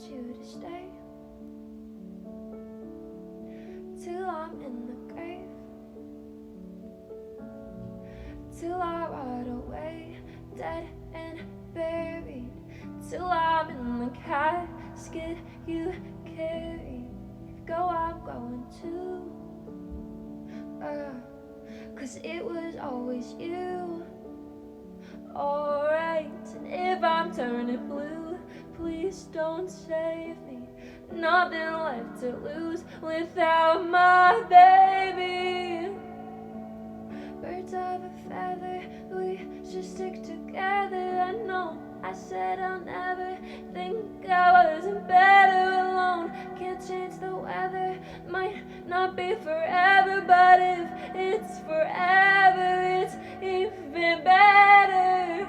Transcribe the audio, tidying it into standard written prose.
you to stay till I'm in the grave, till I rot away, dead and buried, till I'm in the casket you carried. Go, I'm going to, 'cause it was always you. Alright, and if I'm turning blue, please don't save me. Nothing left to lose without my baby. Birds of a feather, we should stick together. I know I said I'll never think I wasn't better alone. Can't change the weather, might not be forever, but if it's forever, it's even better.